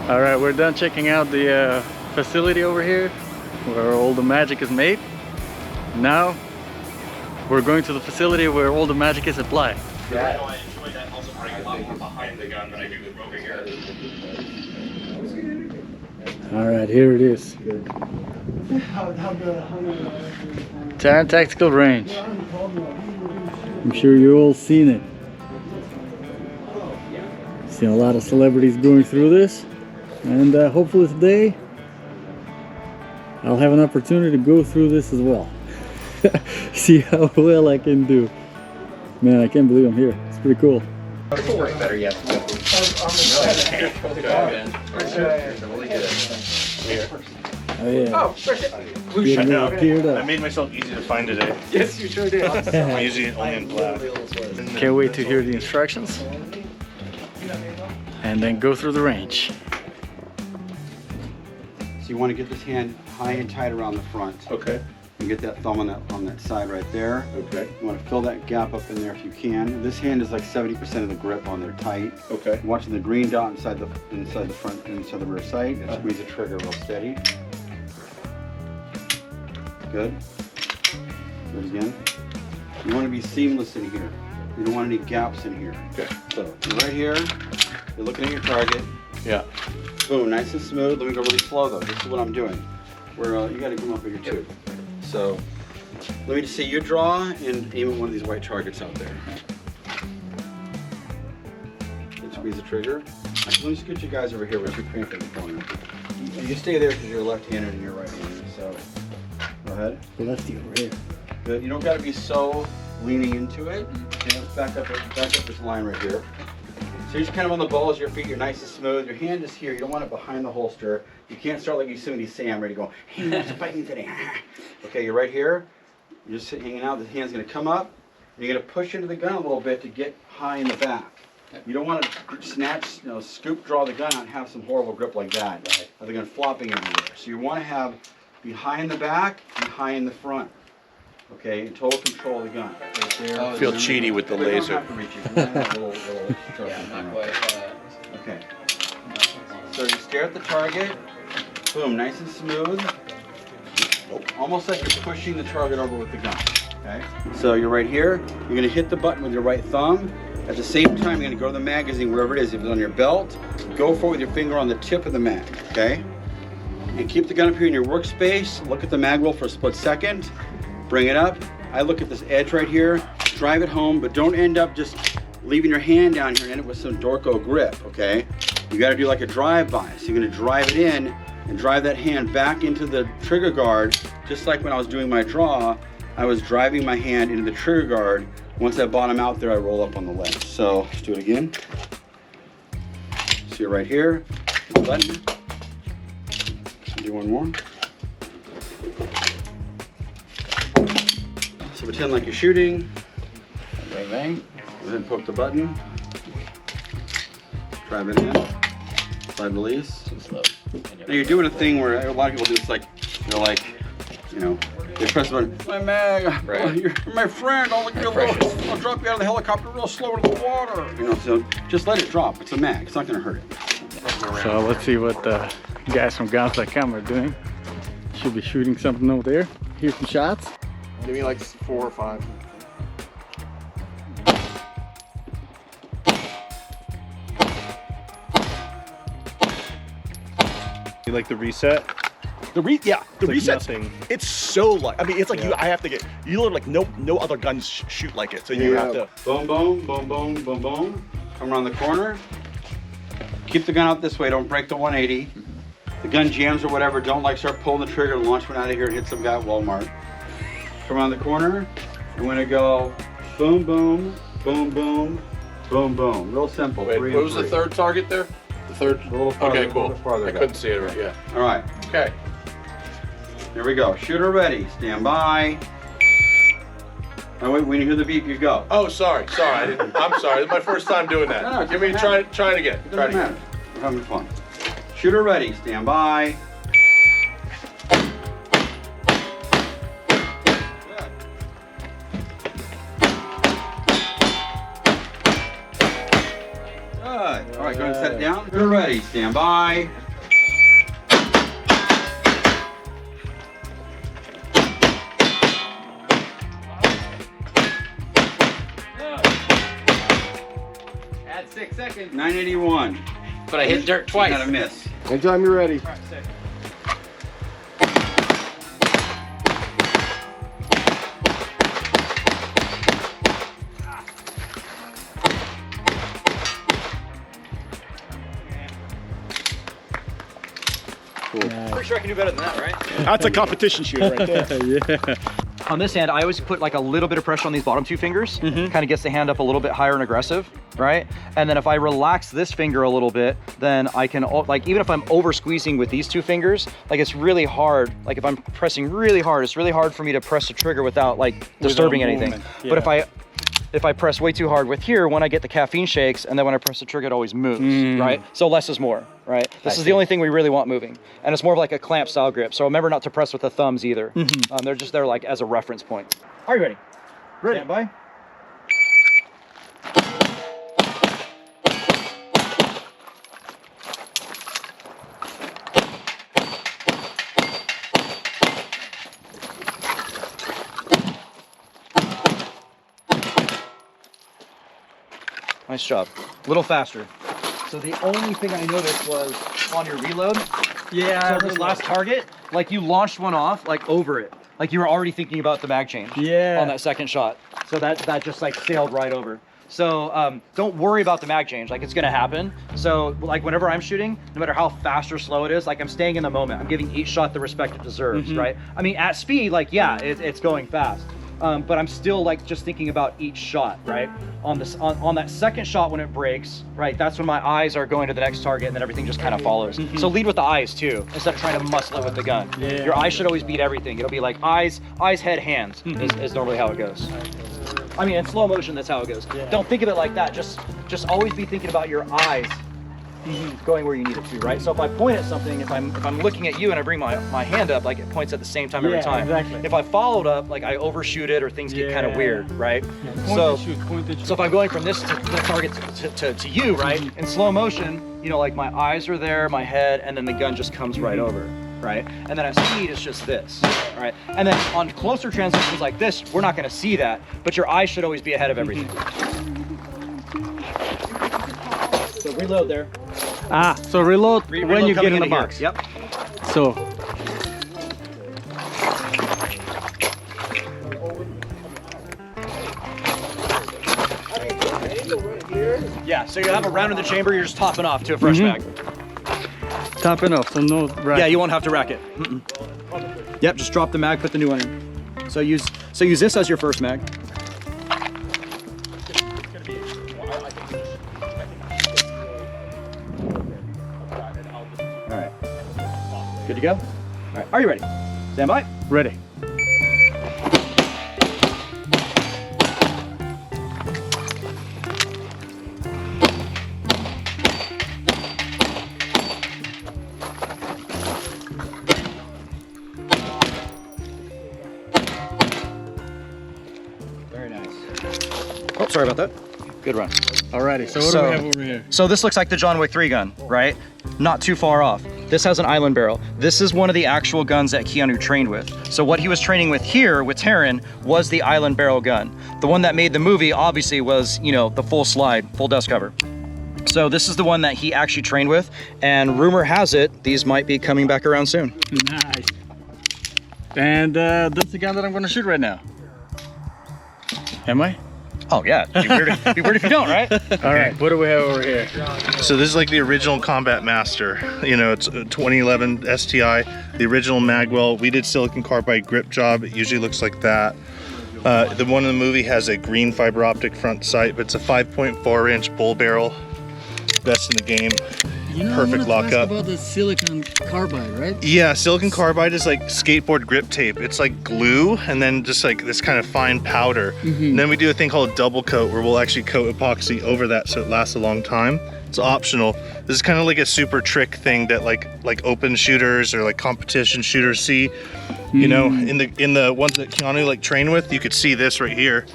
All right, we're done checking out the facility over here where all the magic is made. Now we're going to the facility where all the magic is applied. Yeah. I enjoy that. Also bring a lot more behind the gun than I do with over here. All right, here it is. Taran Tactical Range. I'm sure you all seen it. Seen a lot of celebrities going through this, and hopefully today I'll have an opportunity to go through this as well. See how well I can do. Man, I can't believe I'm here. It's pretty cool. It'll work better yet. Oh yeah. Oh, Getting I know. it geared I up. made myself easy to find today. Yes, you sure did. I'm using it only in black. Can't wait to hear the instructions and then go through the range. So you want to get this hand high and tight around the front. Okay. And get that thumb on that side right there. Okay. You want to fill that gap up in there if you can. This hand is like 70% of the grip on there tight. Okay. Watching the green dot inside the front, inside the rear sight, and squeeze the trigger real steady. Good. Do it again. You want to be seamless in here. You don't want any gaps in here. Okay. So you're right here. You're looking at your target. Yeah. Boom, nice and smooth. Let me go really slow though. This is what I'm doing. Where you got to come up here too. So let me just see you draw and aim at one of these white targets out there. And squeeze the trigger. Actually, let me scoot you guys over here with your crank in the corner. You stay there because you're left-handed and you're right-handed. So go ahead. Lefty over here. Good. You don't got to be so leaning into it. Okay, let's back up this line right here. So you're just kind of on the balls of your feet. You're nice and smooth. Your hand is here. You don't want it behind the holster. You can't start like Yosemite Sam, ready to go, hey, what's fighting today? Okay, you're right here. You're just hanging out. The hand's going to come up. And you're going to push into the gun a little bit to get high in the back. You don't want to snatch, scoop, draw the gun out and have some horrible grip like that. Or the gun flopping everywhere. So you want to be high in the back and high in the front. Okay, in total control of the gun. Right there. I feel cheaty with the laser. Don't have to reach it. You have a little okay. So you stare at the target. Boom, nice and smooth. Almost like you're pushing the target over with the gun. Okay. So you're right here. You're gonna hit the button with your right thumb. At the same time, you're gonna go to the magazine wherever it is. If it's on your belt, go for it with your finger on the tip of the mag. Okay. And keep the gun up here in your workspace. Look at the mag wheel for a split second. Bring it up. I look at this edge right here. Drive it home, but don't end up just leaving your hand down here and end up with some Dorco grip. Okay. You got to do like a drive-by. So you're gonna drive it in and drive that hand back into the trigger guard, just like when I was doing my draw, I was driving my hand into the trigger guard. Once I bottom out there, I roll up on the ledge. So let's do it again. So you're right here, button. Do one more. So pretend like you're shooting. Bang, bang. Go ahead and poke the button. Drive it in. Slide release. Now you're doing a thing where a lot of people do. It's like they're like, they press the button. My mag, Right. You're my friend. I'll drop you out of the helicopter real slow into the water. So just let it drop. It's a mag. It's not going to hurt it. So let's see what the guys from Guns.com are doing. Should be shooting something over there. Here's some shots. Give me like 4 or 5. You like the reset? The reset's nothing. it's so like it's like I have to get like no other guns shoot like it. So you have to Boom, boom, boom, boom, boom, boom. Come around the corner. Keep the gun out this way. Don't break the 180. The gun jams or whatever. Don't start pulling the trigger and launch one out of here and hit some guy at Walmart. Come around the corner. I'm gonna go boom, boom, boom, boom, boom, boom. Real simple. Wait, what was the third target there? The third? A little farther, Okay, cool. a little farther I back. couldn't see it right, yeah. All right. Okay. Here we go. Shooter ready. Stand by. Oh, wait, when you hear the beep, you go. Oh, sorry. I'm sorry. It's my first time doing that. No, it Give me doesn't try it again. It Try it doesn't again. matter. We're having fun. Shooter ready. Stand by. Good. All right, go ahead and set it down. We're ready. Stand by. Add 6 seconds. 981. But I hit dirt twice. Got a miss. Anytime you're ready. Pretty sure I can do better than that, right? That's a competition shooter right there. Yeah. On this hand, I always put like a little bit of pressure on these bottom 2 fingers. Kind of gets the hand up a little bit higher and aggressive, right? And then if I relax this finger a little bit, then I can, like, even if I'm over squeezing with these 2 fingers, like it's really hard. Like if I'm pressing really hard, it's really hard for me to press the trigger without like disturbing anything. Yeah. But if I press way too hard with here, when I get the caffeine shakes, and then when I press the trigger, it always moves, right? So less is more, right? This is the only thing we really want moving. And it's more of like a clamp style grip. So remember not to press with the thumbs either. They're just there like as a reference point. Are you ready? Ready. Stand by. Nice job. A little faster. So the only thing I noticed was on your reload. Yeah. So this last target, like you launched one off like over it. Like you were already thinking about the mag change. Yeah. On that second shot. So that just like sailed right over. So don't worry about the mag change, like it's gonna happen. So like whenever I'm shooting, no matter how fast or slow it is, like I'm staying in the moment. I'm giving each shot the respect it deserves, right? I mean, at speed, like yeah, it's going fast. But I'm still like just thinking about each shot, right? On this, on that second shot when it breaks, right? That's when my eyes are going to the next target, and then everything just kind of follows. So lead with the eyes too, instead of trying to muscle it with the gun. Yeah. Your eyes should always beat everything. It'll be like eyes, head, hands is normally how it goes. I mean, in slow motion, that's how it goes. Don't think of it like that. Just always be thinking about your eyes going where you need it to, right? So if I point at something, if I'm looking at you and I bring my hand up, like it points at the same time every time. Exactly. If I followed up, like I overshoot it or things get kind of weird, right? So if I'm going from this to the target to you, right? In slow motion, you know, like my eyes are there, my head, and then the gun just comes right over, right? And then at speed, it's just this, right? And then on closer transitions like this, we're not gonna see that, but your eyes should always be ahead of everything. So reload there. So reload when Reload you get coming in the into here. box. Yep. So Yeah, so you have a round in the chamber, you're just topping off to a fresh mag. topping off, so no rack. Yeah, you won't have to rack it. Yep, just drop the mag, put the new one in. So use this as your first mag. All right. Good to go? All right, are you ready? Stand by. Ready. Very nice. Oh, sorry about that. Good run. Alrighty, so what do we have over here? So this looks like the John Wick 3 gun, right? Not too far off. This has an island barrel. This is one of the actual guns that Keanu trained with. So what he was training with here with Taran was the island barrel gun. The one that made the movie obviously was, you know, the full slide, full dust cover. So this is the one that he actually trained with, and rumor has it, these might be coming back around soon. Nice. And that's the gun that I'm gonna shoot right now. Am I? Oh yeah, be weird if you don't, right? Alright, what do we have over here? So this is like the original Combat Master. You know, it's a 2011 STI, the original Magwell. We did silicon carbide grip job. It usually looks like that. The one in the movie has a green fiber optic front sight, but it's a 5.4 inch bull barrel. Best in the game. You know, Perfect I wanted to lockup. ask about the silicon carbide, right? Yeah, silicon carbide is like skateboard grip tape. It's like glue and then just like this kind of fine powder. And then we do a thing called double coat where we'll actually coat epoxy over that so it lasts a long time. It's optional. This is kind of like a super trick thing that like open shooters or like competition shooters see. You know, in the ones that Keanu like trained with, you could see this right here.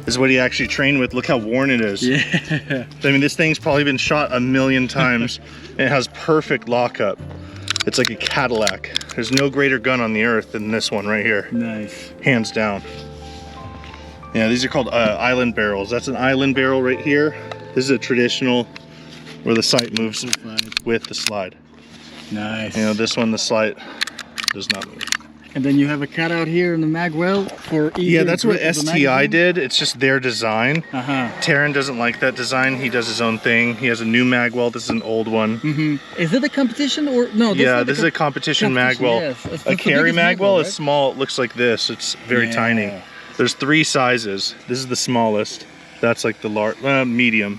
This is what he actually trained with. Look how worn it is. Yeah. I mean, this thing's probably been shot a million times and it has perfect lockup. It's like a Cadillac. There's no greater gun on the earth than this one right here. Nice. Hands down. Yeah, these are called island barrels. That's an island barrel right here. This is a traditional where the sight moves with the slide. Nice. You know, this one, the slide does not move. And then you have a cutout here in the mag well for either. Yeah, that's what grip of the STI magazine? did. It's just their design. Uh-huh. Taran doesn't like that design. He does his own thing. He has a new mag well. This is an old one. Mm-hmm. Is it a competition or no? Yeah, this is a competition mag well. Yes. It's A the carry biggest mag well right? is small. It looks like this. It's very Yeah. tiny. There's 3 sizes. This is the smallest. That's like the large, medium.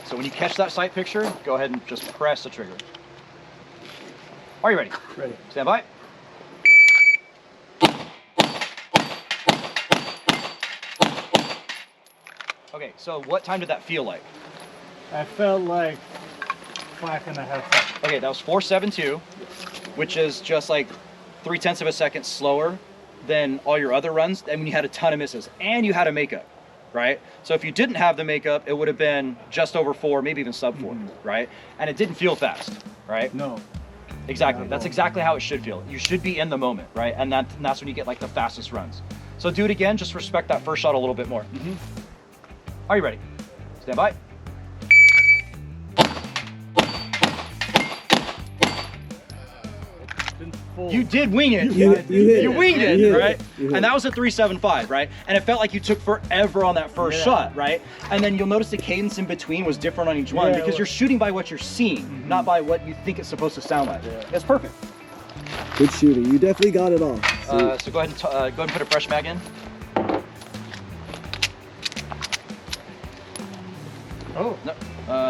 So when you catch that sight picture, go ahead and just press the trigger. Are you ready? Ready. Stand by. Okay, so what time did that feel like? I felt like 5.5 seconds. Okay, that was 4.72, which is just like 0.3 of a second slower than all your other runs, and when you had a ton of misses, and you had a makeup, right? So if you didn't have the makeup, it would have been just over 4, maybe even sub 4, right? And it didn't feel fast, right? No. Exactly. That's exactly how it should feel. You should be in the moment, right? And that's when you get like the fastest runs. So do it again. Just respect that first shot a little bit more. Are you ready? Stand by. You did wing it. You winged it, right? And that was a 3.75, right? And it felt like you took forever on that first shot, right? And then you'll notice the cadence in between was different on each one because you're shooting by what you're seeing, not by what you think it's supposed to sound like. It's perfect. Good shooting. You definitely got it all. So go ahead and put a fresh mag in. Oh. No.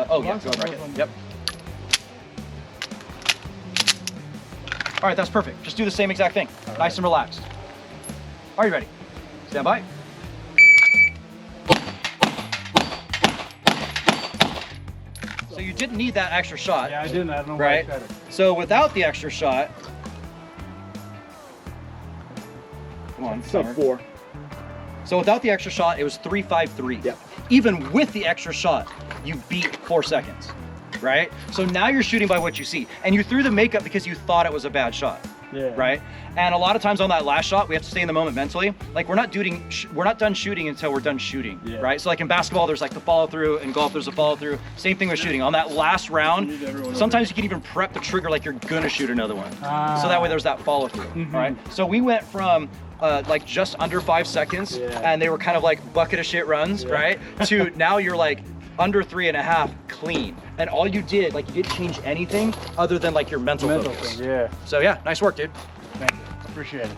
Oh yeah, go ahead. Right. Yep. All right, that's perfect. Just do the same exact thing. Nice and relaxed. Are you ready? Stand by. So you didn't need that extra shot. Yeah, I didn't. I don't know why Right? I tried it. So without the extra shot, come on, Sub Summer. 4. So without the extra shot, it was 3.53. Yep. Even with the extra shot, you beat 4 seconds, right? So now you're shooting by what you see. And you threw the makeup because you thought it was a bad shot, right? And a lot of times on that last shot, we have to stay in the moment mentally. Like we're not done shooting until we're done shooting, right? So like in basketball, there's like the follow through, and golf, there's a follow through. Same thing with shooting. On that last round, sometimes you can even prep the trigger like you're gonna shoot another one. So that way there's that follow through, all right? So we went from like just under 5 seconds, and they were kind of like bucket of shit runs, right? To now you're like under 3.5 clean. And all you did, like you didn't change anything other than like your mental focus. Yeah. So yeah, nice work, dude. Thank you. Appreciate it.